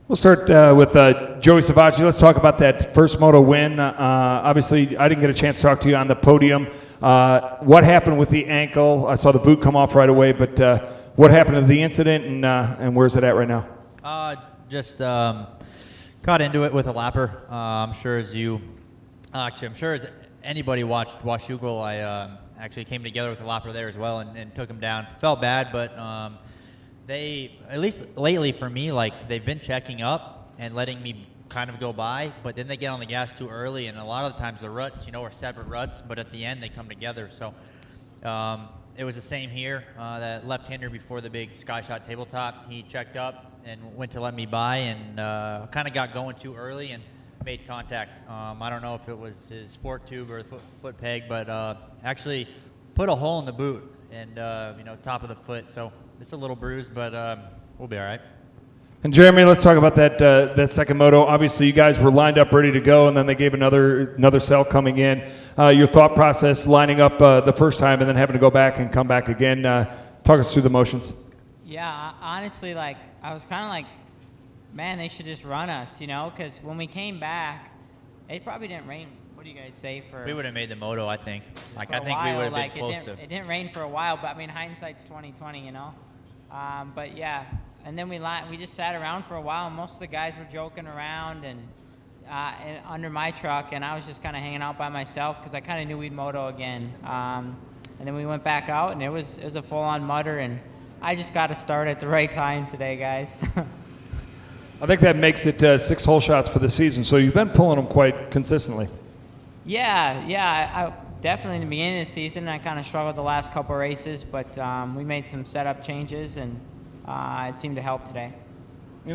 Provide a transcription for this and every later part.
We'll start with Joey Savatgy. Let's talk about that first moto win. Obviously, I didn't get a chance to talk to you on the podium. What happened with the ankle? I saw the boot come off right away, but what happened to the incident, and where's it at right now? Just got into it with a lapper. I'm sure as anybody watched Washougal, I actually came together with a lapper there as well and took him down. Felt bad, but they, at least lately for me, like they've been checking up and letting me kind of go by, but then they get on the gas too early, and a lot of the times the ruts, are separate ruts, but at the end they come together. So it was the same here. That left-hander before the big sky shot tabletop, he checked up and went to let me by, and kind of got going too early and made contact. I don't know if it was his fork tube or foot peg, but actually put a hole in the boot and top of the foot. So it's a little bruised, but we'll be all right. And Jeremy, let's talk about that second moto. Obviously, you guys were lined up, ready to go, and then they gave another cell coming in. Your thought process lining up the first time and then having to go back and come back again. Talk us through the motions. Yeah, honestly, I was kind of like, man, they should just run us, because when we came back, it probably didn't rain. What do you guys say for? We would have made the moto, I think. I think we would have been close to. It didn't rain for a while, but I mean, hindsight's 20/20, But yeah, and then we just sat around for a while. And most of the guys were joking around and under my truck, and I was just kind of hanging out by myself because I kind of knew we'd moto again. And then we went back out, and it was a full-on mutter, and I just got to start at the right time today, guys. I think that makes it 6 hole shots for the season, so you've been pulling them quite consistently. Yeah, I definitely in the beginning of the season, I kind of struggled the last couple of races, but we made some setup changes, and it seemed to help today.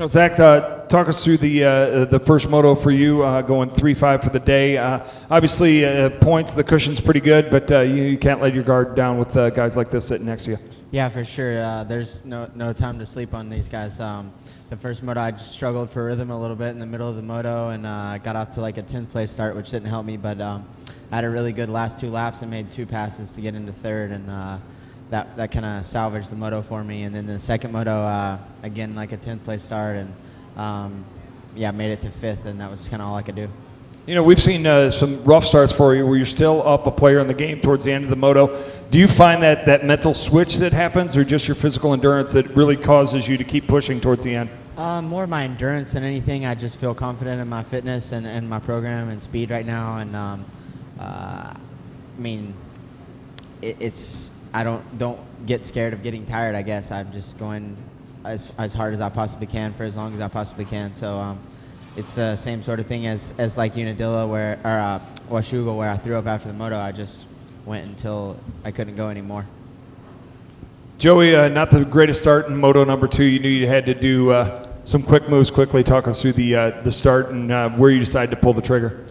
Zach, talk us through the first moto for you, going 3-5 for the day. Obviously, points, the cushion's pretty good, but you can't let your guard down with guys like this sitting next to you. Yeah, for sure. There's no time to sleep on these guys. The first moto, I just struggled for rhythm a little bit in the middle of the moto, and got off to like a 10th place start, which didn't help me, but I had a really good last 2 laps and made 2 passes to get into third, and that kind of salvaged the moto for me. And then the second moto, again, like a 10th place start, and made it to 5th, and that was kind of all I could do. We've seen some rough starts for you where you're still up a player in the game towards the end of the moto. Do you find that mental switch that happens, or just your physical endurance that really causes you to keep pushing towards the end? More my endurance than anything. I just feel confident in my fitness and my program and speed right now. And I mean, I don't get scared of getting tired. I guess I'm just going as hard as I possibly can for as long as I possibly can. So it's the same sort of thing as like Unadilla or Washougal, where I threw up after the moto. I just went until I couldn't go anymore. Joey, not the greatest start in moto number 2. You knew you had to do some quick moves quickly. Talk us through the start and where you decided to pull the trigger.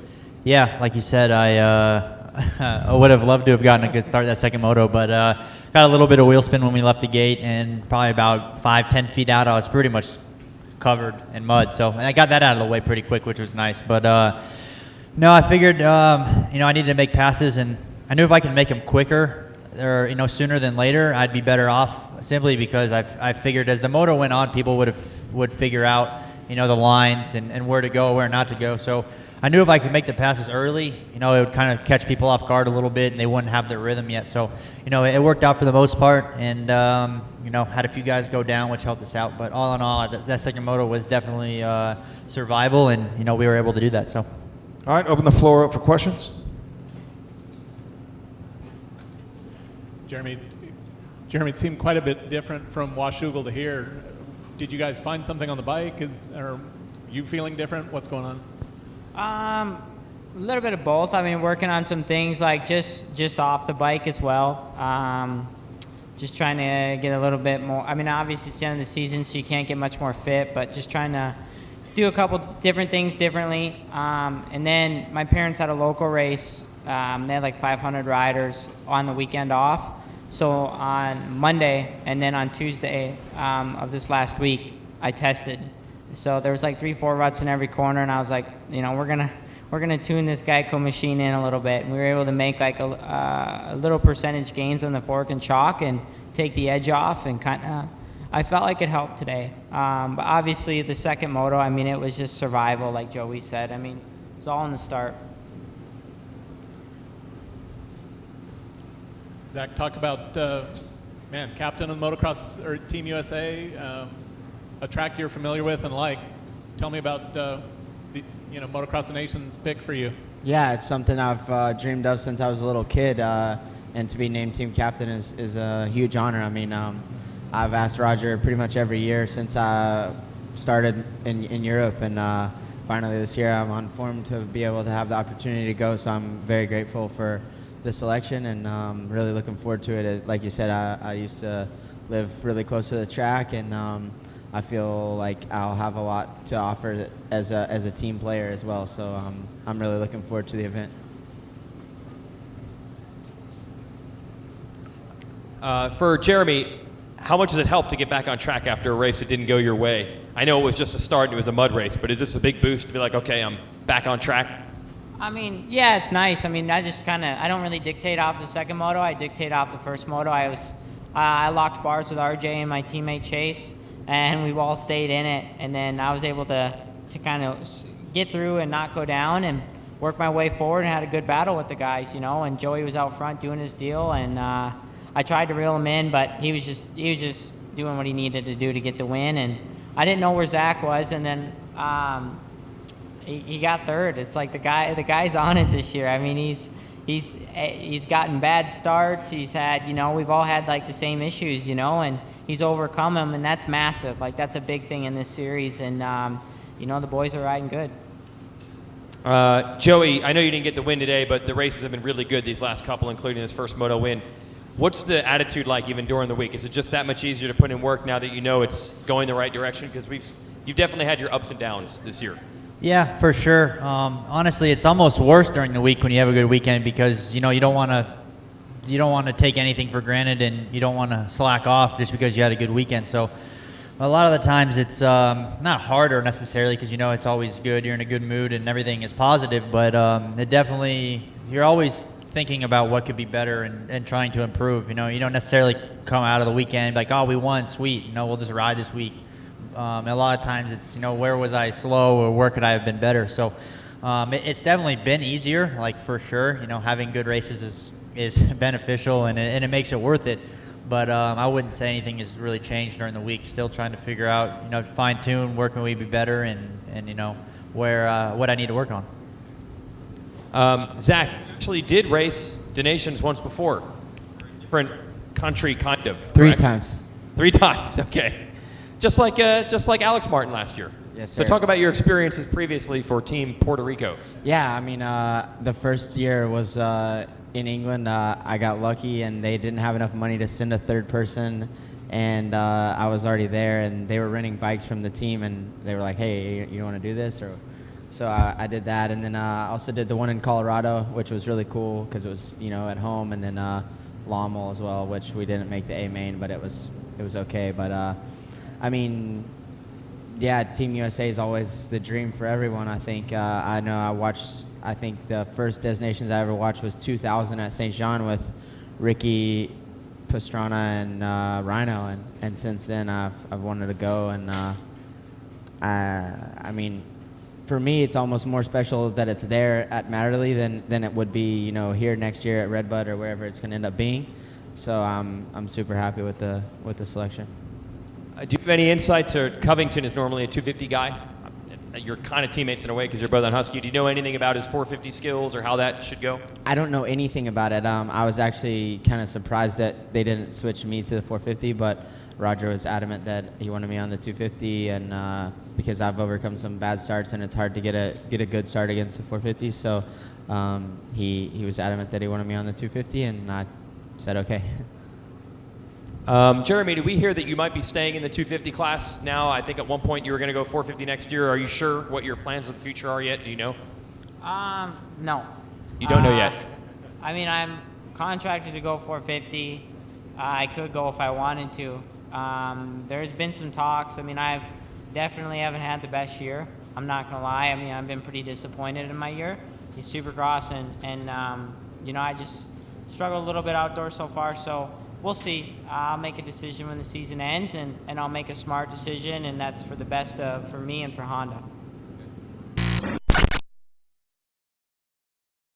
Yeah, like you said, I would have loved to have gotten a good start that second moto, but got a little bit of wheel spin when we left the gate, and probably about 5-10 feet out, I was pretty much covered in mud. So and I got that out of the way pretty quick, which was nice. But no, I figured I needed to make passes, and I knew if I could make them quicker or sooner than later, I'd be better off. Simply because I figured as the moto went on, people would figure out the lines and where to go, where not to go. So I knew if I could make the passes early, it would kind of catch people off guard a little bit, and they wouldn't have their rhythm yet. So it worked out for the most part, and had a few guys go down, which helped us out. But all in all, that second moto was definitely survival, and we were able to do that. So, all right, open the floor up for questions. Jeremy, it seemed quite a bit different from Washougal to here. Did you guys find something on the bike? Are you feeling different? What's going on? A little bit of both. I mean, working on some things like just off the bike as well. Just trying to get a little bit more. I mean, obviously it's the end of the season, so you can't get much more fit, but just trying to do a couple different things differently. And then my parents had a local race. They had like 500 riders on the weekend off. So on Monday and then on Tuesday of this last week, I tested. So there was like 3-4 ruts in every corner, and I was like, we're gonna tune this Geico machine in a little bit. And we were able to make like a little percentage gains on the fork and chalk, and take the edge off, and kind of I felt like it helped today. But obviously the second moto, I mean, it was just survival, like Joey said. I mean, it's all in the start. Zach, talk about captain of the motocross or Team USA, a track you're familiar with and like. Tell me about the Motocross the Nation's pick for you. Yeah, it's something I've dreamed of since I was a little kid, and to be named team captain is a huge honor. I mean, I've asked Roger pretty much every year since I started in Europe, and finally this year I'm on form to be able to have the opportunity to go, so I'm very grateful for the selection, and really looking forward to it. Like you said, I used to live really close to the track, and I feel like I'll have a lot to offer as a team player as well, so I'm really looking forward to the event. For Jeremy, how much does it help to get back on track after a race that didn't go your way? I know it was just a start and it was a mud race, but is this a big boost to be like, okay, I'm back on track? I mean, yeah, it's nice. I mean, I don't really dictate off the second moto. I dictate off the first moto. I locked bars with RJ and my teammate Chase, and we all stayed in it. And then I was able to kind of get through and not go down and work my way forward, and had a good battle with the guys, and Joey was out front doing his deal, and I tried to reel him in, but he was just doing what he needed to do to get the win, and I didn't know where Zach was, and then he got third. It's like the guy's on it this year. I mean, he's gotten bad starts. He's had, we've all had like the same issues, and he's overcome them, and that's massive. Like, that's a big thing in this series, and the boys are riding good. Joey, I know you didn't get the win today, but the races have been really good these last couple, including this first moto win. What's the attitude like even during the week? Is it just that much easier to put in work now that you know it's going the right direction? Because you've definitely had your ups and downs this year. Yeah, for sure. Honestly, it's almost worse during the week when you have a good weekend, because you don't want to take anything for granted, and you don't want to slack off just because you had a good weekend. So a lot of the times it's not harder necessarily, because it's always good. You're in a good mood and everything is positive, but you're always thinking about what could be better and trying to improve. You don't necessarily come out of the weekend like, oh, we won, sweet. We'll just ride this week. A lot of times it's, where was I slow, or where could I have been better? So it's definitely been easier, like, for sure. Having good races is beneficial, and it makes it worth it. But I wouldn't say anything has really changed during the week. Still trying to figure out, fine tune, where can we be better, and where what I need to work on. Zach actually did race the Nations once before. Different country, kind of. Three correct? times. 3 times, okay. Just like Alex Martin last year. Yes, So sir. talk about your experiences previously for Team Puerto Rico. Yeah, I mean, the first year was in England. I got lucky, and they didn't have enough money to send a third person, and I was already there, and they were renting bikes from the team, and they were like, hey, you want to do this? So I did that, and then I also did the one in Colorado, which was really cool because it was, at home, and then Lommel as well, which we didn't make the A main, but it was okay. But I mean, yeah, Team USA is always the dream for everyone. I think I think the first Destinations I ever watched was 2000 at St. Jean with Ricky Pastrana and Rhino, and since then I've wanted to go, and I mean, for me, it's almost more special that it's there at Matterley than it would be, here next year at Redbud or wherever it's going to end up being. So I'm super happy with the selection. Do you have any insight to Covington is normally a 250 guy? You're kind of teammates in a way because you're both on Husky. Do you know anything about his 450 skills or how that should go? I don't know anything about it. I was actually kind of surprised that they didn't switch me to the 450, but Roger was adamant that he wanted me on the 250, and because I've overcome some bad starts and it's hard to get a good start against the 450, so he was adamant that he wanted me on the 250, and I said okay. Jeremy, did we hear that you might be staying in the 250 class now? I think at one point you were going to go 450 next year. Are you sure what your plans for the future are yet? Do you know? No. You don't know yet? I mean, I'm contracted to go 450. I could go if I wanted to. There's been some talks. I mean, I've definitely haven't had the best year. I'm not going to lie. I mean, I've been pretty disappointed in my year. Supercross and I just struggled a little bit outdoors so far. So we'll see. I'll make a decision when the season ends, and I'll make a smart decision, and that's for the best for me and for Honda.